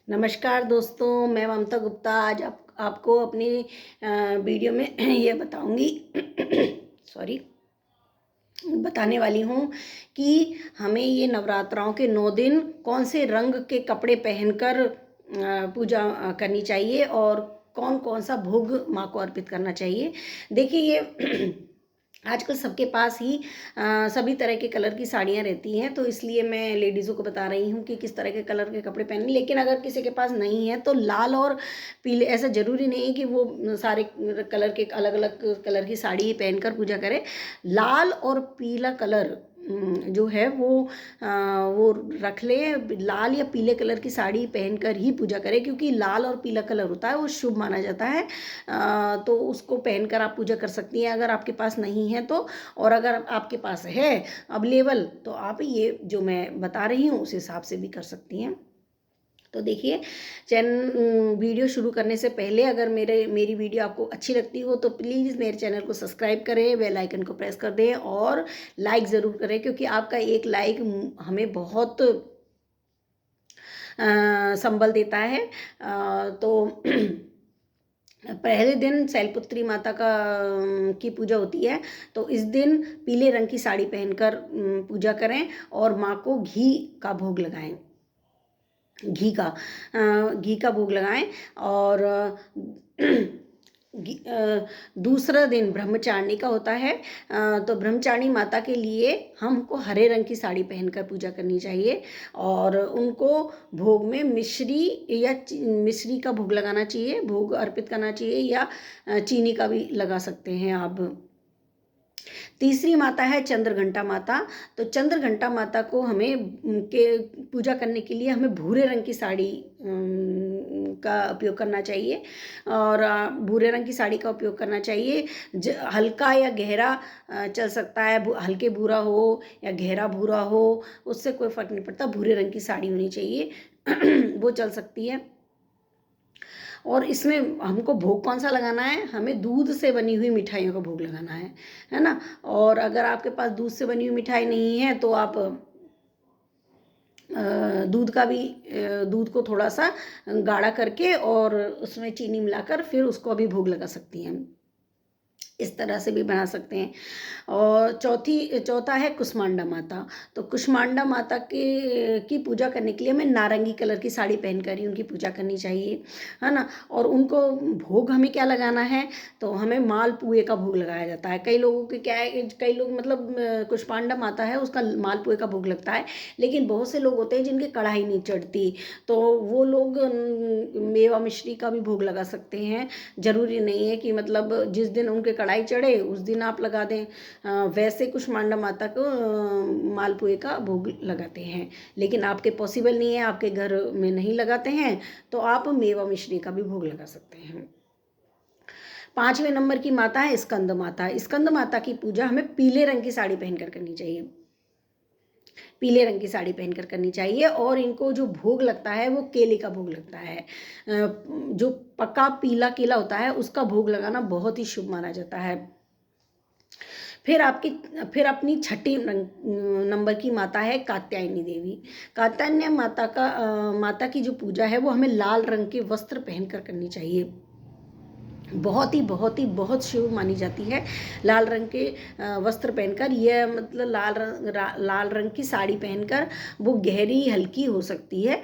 नमस्कार दोस्तों, मैं ममता गुप्ता आज आपको अपनी वीडियो में ये बताऊंगी सॉरी बताने वाली हूँ कि हमें ये नवरात्राओं के 9 दिन कौन से रंग के कपड़े पहनकर पूजा करनी चाहिए और कौन कौन सा भोग माँ को अर्पित करना चाहिए। देखिए ये आजकल सबके पास ही सभी तरह के कलर की साड़ियाँ रहती हैं, तो इसलिए मैं लेडीज़ों को बता रही हूँ कि किस तरह के कलर के कपड़े पहनें। लेकिन अगर किसी के पास नहीं है तो लाल और पीले, ऐसा ज़रूरी नहीं है कि वो सारे कलर के अलग अलग कलर की साड़ी पहनकर पूजा करें। लाल और पीला कलर जो है वो रख ले। लाल या पीले कलर की साड़ी पहनकर ही पूजा करें, क्योंकि लाल और पीला कलर होता है वो शुभ माना जाता है। तो उसको पहनकर आप पूजा कर सकती हैं अगर आपके पास नहीं है तो। और अगर आपके पास है अवेलेबल तो आप ये जो मैं बता रही हूँ उस हिसाब से भी कर सकती हैं। तो देखिए, वीडियो शुरू करने से पहले अगर मेरी वीडियो आपको अच्छी लगती हो तो प्लीज़ मेरे चैनल को सब्सक्राइब करें, बेल आइकन को प्रेस कर दें और लाइक ज़रूर करें, क्योंकि आपका एक लाइक हमें बहुत संबल देता है। तो पहले दिन शैलपुत्री माता की पूजा होती है, तो इस दिन पीले रंग की साड़ी पहनकर पूजा करें और माँ को घी का भोग लगाएं। घी का भोग लगाएं। और दूसरा दिन ब्रह्मचारिणी का होता है। तो ब्रह्मचारिणी माता के लिए हमको हरे रंग की साड़ी पहनकर पूजा करनी चाहिए और उनको भोग में मिश्री का भोग लगाना चाहिए, भोग अर्पित करना चाहिए, या चीनी का भी लगा सकते हैं आप। तीसरी माता है चंद्रघंटा माता। तो चंद्रघंटा माता को पूजा करने के लिए हमें भूरे रंग की साड़ी का उपयोग करना चाहिए। और भूरे रंग की साड़ी का उपयोग करना चाहिए। हल्का या गहरा चल सकता है, हल्के भूरा हो या गहरा भूरा हो, उससे कोई फर्क नहीं पड़ता, भूरे रंग की साड़ी होनी चाहिए वो चल सकती है। और इसमें हमको भोग कौन सा लगाना है, हमें दूध से बनी हुई मिठाइयों का भोग लगाना है ना। और अगर आपके पास दूध से बनी हुई मिठाई नहीं है तो आप दूध को थोड़ा सा गाढ़ा करके और उसमें चीनी मिलाकर फिर उसको भी भोग लगा सकती हैं। इस तरह से भी बना सकते हैं। और चौथा है कुष्मांडा माता। तो कुष्मांडा माता की पूजा करने के लिए हमें नारंगी कलर की साड़ी पहनकर ही उनकी पूजा करनी चाहिए, है ना। और उनको भोग हमें क्या लगाना है, तो हमें मालपुए का भोग लगाया जाता है। कई लोगों के क्या है, कई लोग मतलब कुष्मांडा माता है उसका मालपुए का भोग लगता है, लेकिन बहुत से लोग होते हैं जिनकी कढ़ाई नहीं चढ़ती, तो वो लोग मेवा मिश्री का भी भोग लगा सकते हैं। ज़रूरी नहीं है कि मतलब जिस दिन उनके कढ़ाई चढ़े उस दिन आप लगा दें। वैसे कुष्मांडा माता को मालपुए का भोग लगाते हैं, लेकिन आपके पॉसिबल नहीं है, आपके घर में नहीं लगाते हैं, तो आप मेवा मिश्री का भी भोग लगा सकते हैं। 5वें नंबर की माता है स्कंद माता। स्कंद माता की पूजा हमें पीले रंग की साड़ी पहनकर करनी चाहिए, पीले रंग की साड़ी पहनकर करनी चाहिए। और इनको जो भोग लगता है वो केले का भोग लगता है। जो पका पीला केला होता है उसका भोग लगाना बहुत ही शुभ माना जाता है। फिर अपनी छठी नंबर की माता है कात्यायनी देवी। कात्यायनी माता की जो पूजा है वो हमें लाल रंग के वस्त्र पहनकर करनी चाहिए। बहुत शुभ मानी जाती है लाल रंग के वस्त्र पहनकर। यह मतलब लाल रंग की साड़ी पहनकर, वो गहरी हल्की हो सकती है,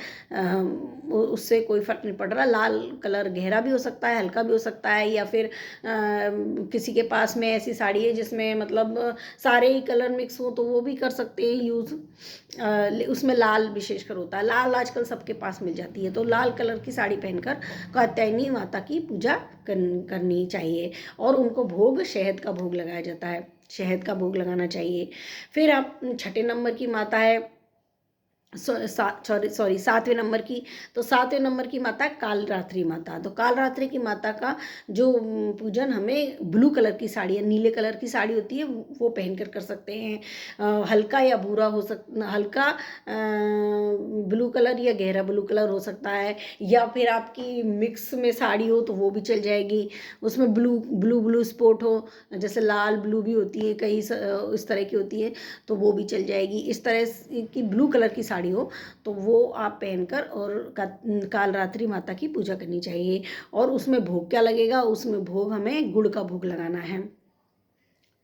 उससे कोई फर्क नहीं पड़ रहा। लाल कलर गहरा भी हो सकता है, हल्का भी हो सकता है, या फिर किसी के पास में ऐसी साड़ी है जिसमें मतलब सारे ही कलर मिक्स हो तो वो भी कर सकते हैं यूज़। उसमें लाल विशेषकर होता है, लाल आजकल सबके पास मिल जाती है, तो लाल कलर की साड़ी पहनकर कात्यायनी माता की पूजा करनी चाहिए। और उनको भोग शहद का भोग लगाया जाता है, शहद का भोग लगाना चाहिए। फिर आप छठे नंबर की माता है सॉरी 7वें नंबर की। तो 7वें नंबर की माता कालरात्रि माता। तो कालरात्रि की माता का जो पूजन हमें ब्लू कलर की साड़ी या नीले कलर की साड़ी होती है वो पहनकर कर सकते हैं। हल्का या भूरा हो सकता, हल्का ब्लू कलर या गहरा ब्लू कलर हो सकता है, या फिर आपकी मिक्स में साड़ी हो तो वो भी चल जाएगी। उसमें ब्लू स्पॉट हो, जैसे लाल ब्लू भी होती है, कई इस तरह की होती है, तो वो भी चल जाएगी। इस तरह की ब्लू कलर की साड़ी साड़ी हो तो वो आप पहनकर और कालरात्रि माता की पूजा करनी चाहिए। और उसमें भोग क्या लगेगा, उसमें भोग हमें गुड़ का भोग लगाना है।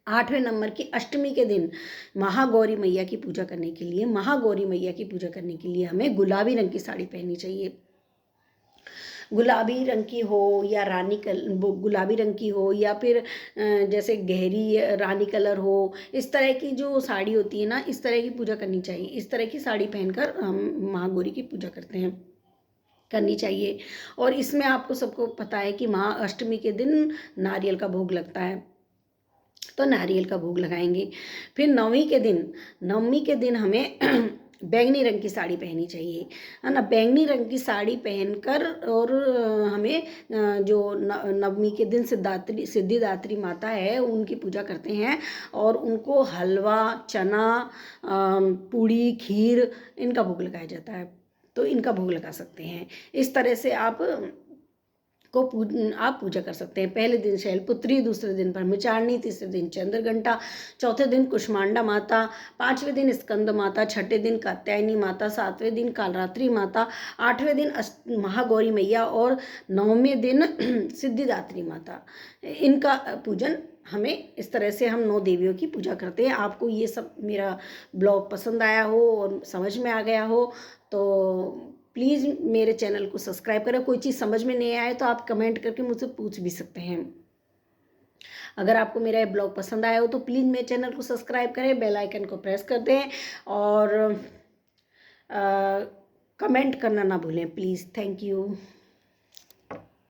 8वें नंबर की अष्टमी के दिन महागौरी मैया की पूजा करने के लिए, महागौरी मैया की पूजा करने के लिए हमें गुलाबी रंग की साड़ी पहननी चाहिए। गुलाबी रंग की हो या गुलाबी रंग की हो या फिर जैसे गहरी रानी कलर हो, इस तरह की जो साड़ी होती है ना, इस तरह की पूजा करनी चाहिए। इस तरह की साड़ी पहनकर हम महागौरी की पूजा करनी चाहिए। और इसमें आपको सबको पता है कि महाअष्टमी के दिन नारियल का भोग लगता है, तो नारियल का भोग लगाएंगे। फिर नवमी के दिन हमें बैंगनी रंग की साड़ी पहननी चाहिए, है ना। बैंगनी रंग की साड़ी पहनकर और हमें जो नवमी के दिन सिद्धिदात्री माता है उनकी पूजा करते हैं और उनको हलवा, चना, पूड़ी, खीर इनका भोग लगाया जाता है, तो इनका भोग लगा सकते हैं। इस तरह से आप पूजा कर सकते हैं। पहले दिन शैलपुत्री, दूसरे दिन ब्रह्मचारिणी, तीसरे दिन चंद्रघंटा, चौथे दिन कुष्मांडा माता, 5वें दिन स्कंद माता, 6ठे दिन कात्यायनी माता, 7वें दिन कालरात्रि माता, 8वें दिन महागौरी मैया और 9वें दिन सिद्धिदात्री माता। इनका पूजन हमें इस तरह से हम 9 देवियों की पूजा करते हैं। आपको ये सब मेरा ब्लॉग पसंद आया हो और समझ में आ गया हो तो प्लीज़ मेरे चैनल को सब्सक्राइब करें। कोई चीज़ समझ में नहीं आए तो आप कमेंट करके मुझसे पूछ भी सकते हैं। अगर आपको मेरा ये ब्लॉग पसंद आया हो तो प्लीज़ मेरे चैनल को सब्सक्राइब करें, बेल आइकन को प्रेस कर दें और कमेंट करना ना भूलें प्लीज़। Thank you.